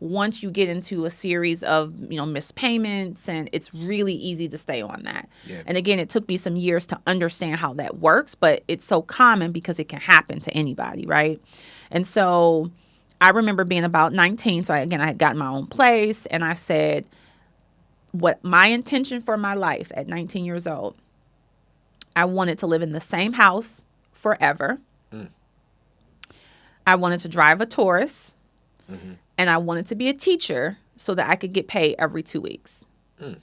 once you get into a series of, missed payments, and it's really easy to stay on that. Yeah. And again, it took me some years to understand how that works, but it's so common because it can happen to anybody, right? And so I remember being about 19. So I had gotten my own place, and I said, what my intention for my life at 19 years old, I wanted to live in the same house forever. Mm. I wanted to drive a Taurus, Mm-hmm. and I wanted to be a teacher so that I could get paid every 2 weeks. Mm.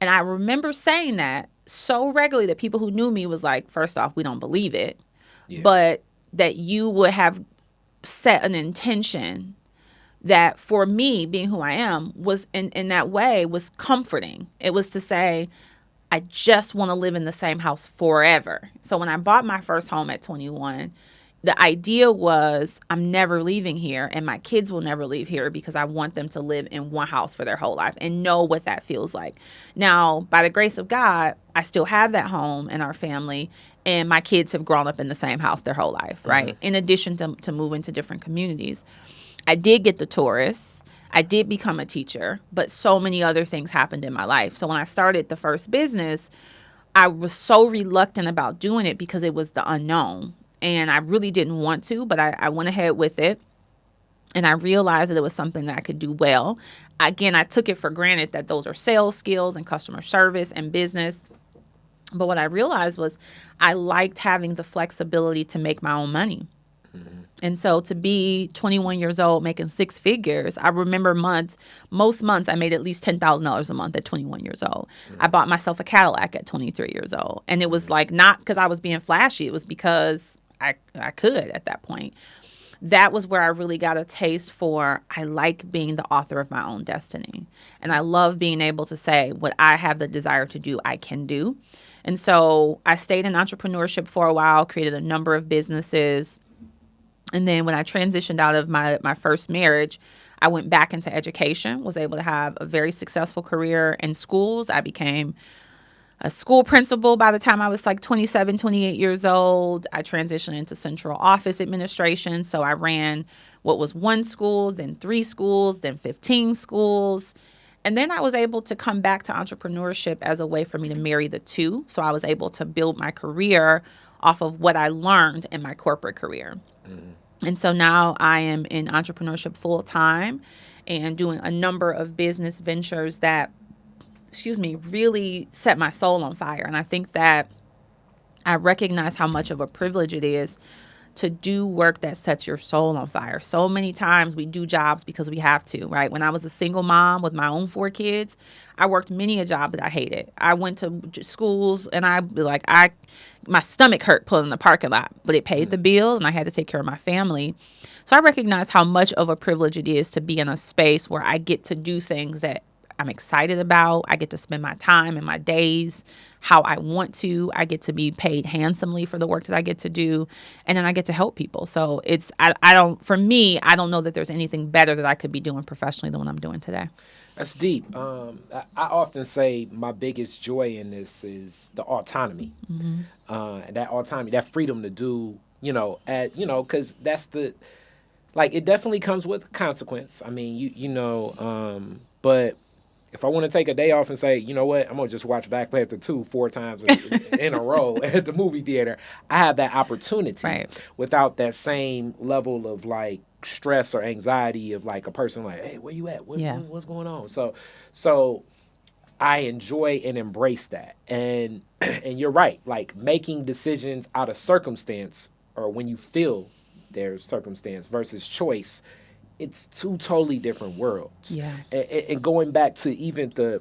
And I remember saying that so regularly that people who knew me was like, first off, we don't believe it, Yeah. but that you would have set an intention that for me, being who I am, was in that way was comforting. It was to say, I just want to live in the same house forever. So when I bought my first home at 21, the idea was I'm never leaving here, and my kids will never leave here because I want them to live in one house for their whole life and know what that feels like. Now, by the grace of God, I still have that home in our family, and my kids have grown up in the same house their whole life, right? Mm-hmm. In addition to moving to different communities. I did get the Taurus. I did become a teacher, but so many other things happened in my life. So when I started the first business, I was so reluctant about doing it because it was the unknown. And I really didn't want to, but I went ahead with it. And I realized that it was something that I could do well. Again, I took it for granted that those are sales skills and customer service and business. But what I realized was I liked having the flexibility to make my own money. Mm-hmm. And so to be 21 years old making six figures, I remember most months I made at least $10,000 a month at 21 years old. Mm-hmm. I bought myself a Cadillac at 23 years old. And it was like not because I was being flashy. It was because I could at that point. That was where I really got a taste for I like being the author of my own destiny. And I love being able to say what I have the desire to do, I can do. And so I stayed in entrepreneurship for a while, created a number of businesses. And then when I transitioned out of my first marriage, I went back into education, was able to have a very successful career in schools. I became a school principal by the time I was like 27, 28 years old. I transitioned into central office administration. So I ran what was one school, then 3 schools, then 15 schools. And then I was able to come back to entrepreneurship as a way for me to marry the two. So I was able to build my career off of what I learned in my corporate career. Mm-hmm. And so now I am in entrepreneurship full time and doing a number of business ventures that really set my soul on fire. And I think that I recognize how much of a privilege it is to do work that sets your soul on fire. So many times we do jobs because we have to, right? When I was a single mom with my own 4 kids, I worked many a job that I hated. I went to schools and my stomach hurt pulling in the parking lot, but it paid the bills and I had to take care of my family. So I recognize how much of a privilege it is to be in a space where I get to do things that I'm excited about. I get to spend my time and my days how I want to. I get to be paid handsomely for the work that I get to do. And then I get to help people. So I don't know that there's anything better that I could be doing professionally than what I'm doing today. That's deep. I often say my biggest joy in this is the autonomy. Mm-hmm. And that autonomy, that freedom to do, because that's it definitely comes with consequence. I mean, but if I want to take a day off and say, you know what, I'm going to just watch Black Panther 2 4 times in a row at the movie theater, I have that opportunity without that same level of stress or anxiety of a person hey, where you at? What's going on? So I enjoy and embrace that. And you're right, making decisions out of circumstance or when you feel there's circumstance versus choice, it's 2 totally different worlds. Yeah. And going back to even the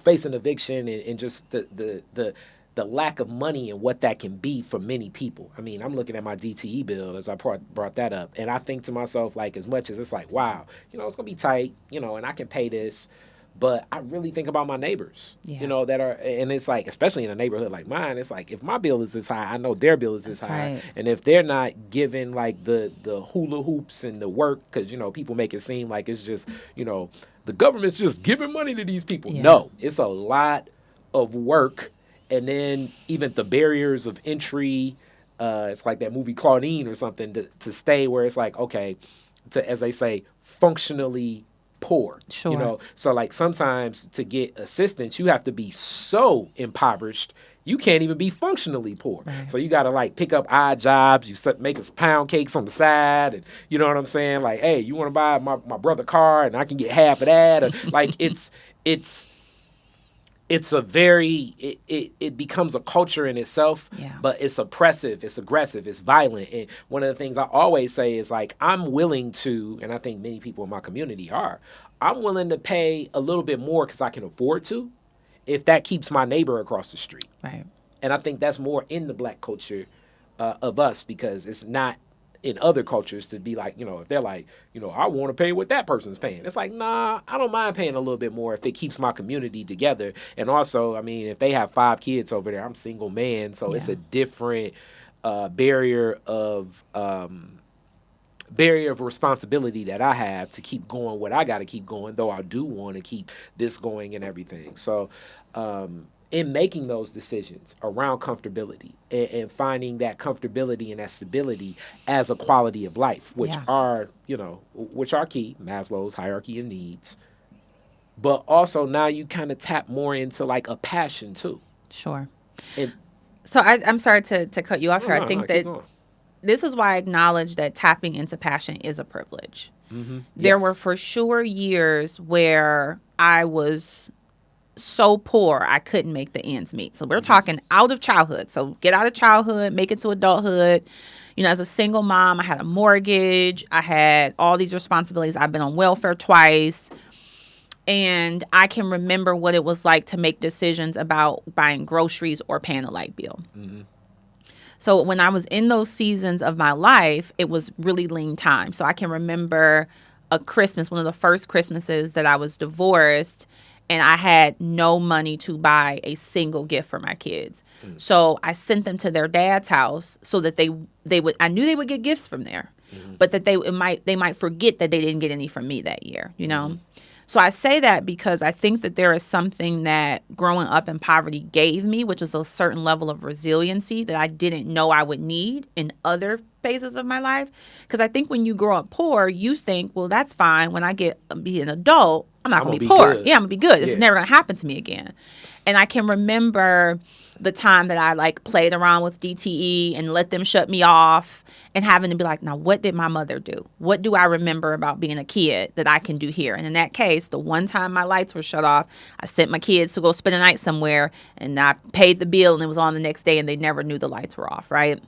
facing eviction and just the lack of money and what that can be for many people. I mean, I'm looking at my DTE bill as I brought that up, and I think to myself, as much as it's wow, it's going to be tight, and I can pay this, but I really think about my neighbors, that are, and it's especially in a neighborhood like mine, it's if my bill is this high, I know their bill is this high. Right. And if they're not given the hula hoops and the work, because, people make it seem like it's just, the government's just giving money to these people. Yeah. No, it's a lot of work. And then even the barriers of entry, it's like that movie Claudine or something to stay where it's okay, to, as they say, functionally poor. Sure. You know, so like sometimes to get assistance, you have to be so impoverished you can't even be functionally poor. Right. So you got to like pick up odd jobs. You make us pound cakes on the side, and you know what I'm saying? Like, hey, you want to buy my brother car, and I can get half of that. Or, like it's a very it becomes a culture in itself. Yeah. But it's oppressive, it's aggressive, it's violent. And one of the things I always say is like I'm willing to, and I think many people in my community are, I'm willing to pay a little bit more because I can afford to, if that keeps my neighbor across the street. Right. And I think that's more in the black culture of us, because it's not in other cultures to be like, you know, if they're like, you know, I want to pay what that person's paying. It's like, nah, I don't mind paying a little bit more if it keeps my community together. And also, I mean, if they have 5 kids over there, I'm single man, so it's a different barrier of responsibility that I have to keep going what I got to keep going, though I do want to keep this going and everything. So in making those decisions around comfortability and finding that comfortability and that stability as a quality of life, which are key, Maslow's hierarchy of needs. But also now you kind of tap more into like a passion too. Sure. So I'm sorry to cut you off here. I think that this is why I acknowledge that tapping into passion is a privilege. Mm-hmm. There were for sure years where I was so poor I couldn't make the ends meet. So we're talking out of childhood. So get out of childhood, make it to adulthood. You know, as a single mom, I had a mortgage. I had all these responsibilities. I've been on welfare twice. And I can remember what it was like to make decisions about buying groceries or paying a light bill. Mm-hmm. So when I was in those seasons of my life, it was really lean time. So I can remember a Christmas, one of the first Christmases that I was divorced, and I had no money to buy a single gift for my kids. Mm. So I sent them to their dad's house so that they would, I knew they would get gifts from there, but that they might forget that they didn't get any from me that year, you know? Mm. So I say that because I think that there is something that growing up in poverty gave me, which was a certain level of resiliency that I didn't know I would need in other phases of my life. Because I think when you grow up poor, you think, well, that's fine. When I be an adult, I'm not going to be poor. Good. Yeah, I'm going to be good. This is never going to happen to me again. And I can remember the time that I like played around with DTE and let them shut me off and having to be like, now, what did my mother do? What do I remember about being a kid that I can do here? And in that case, the one time my lights were shut off, I sent my kids to go spend a night somewhere and I paid the bill and it was on the next day and they never knew the lights were off, right?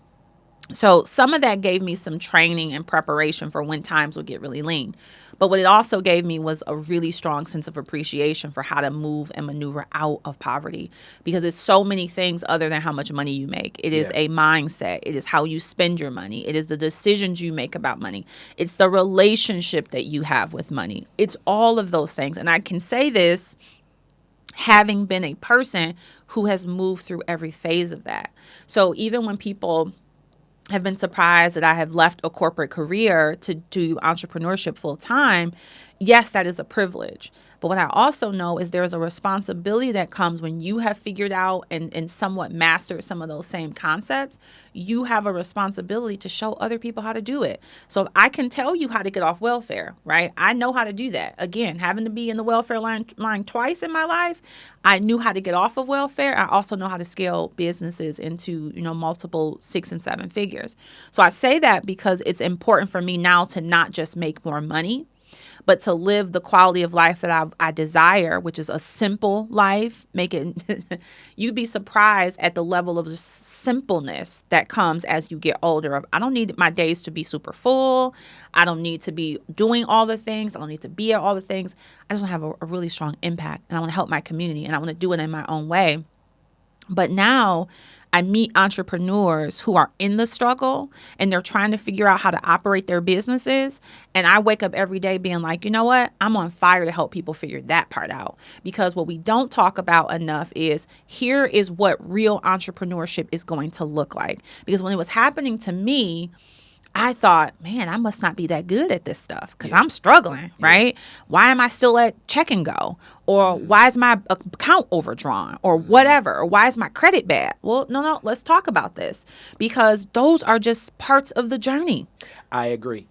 So some of that gave me some training and preparation for when times would get really lean. But what it also gave me was a really strong sense of appreciation for how to move and maneuver out of poverty, because it's so many things other than how much money you make. It is a mindset. It is how you spend your money. It is the decisions you make about money. It's the relationship that you have with money. It's all of those things. And I can say this having been a person who has moved through every phase of that. So even when people have been surprised that I have left a corporate career to do entrepreneurship full time, yes, that is a privilege. But what I also know is there's a responsibility that comes when you have figured out and somewhat mastered some of those same concepts. You have a responsibility to show other people how to do it. So if I can tell you how to get off welfare, right? I know how to do that. Again, having to be in the welfare line twice in my life, I knew how to get off of welfare. I also know how to scale businesses into, multiple 6 and 7 figures. So I say that because it's important for me now to not just make more money, but to live the quality of life that I desire, which is a simple life. You'd be surprised at the level of simpleness that comes as you get older. I don't need my days to be super full. I don't need to be doing all the things. I don't need to be at all the things. I just want to have a really strong impact, and I want to help my community, and I want to do it in my own way. But now I meet entrepreneurs who are in the struggle and they're trying to figure out how to operate their businesses. And I wake up every day being like, you know what? I'm on fire to help people figure that part out. Because what we don't talk about enough is here is what real entrepreneurship is going to look like. Because when it was happening to me, I thought, man, I must not be that good at this stuff because I'm struggling, right? Why am I still at check and go? Or why is my account overdrawn or whatever? Or why is my credit bad? Well, no, let's talk about this because those are just parts of the journey. I agree.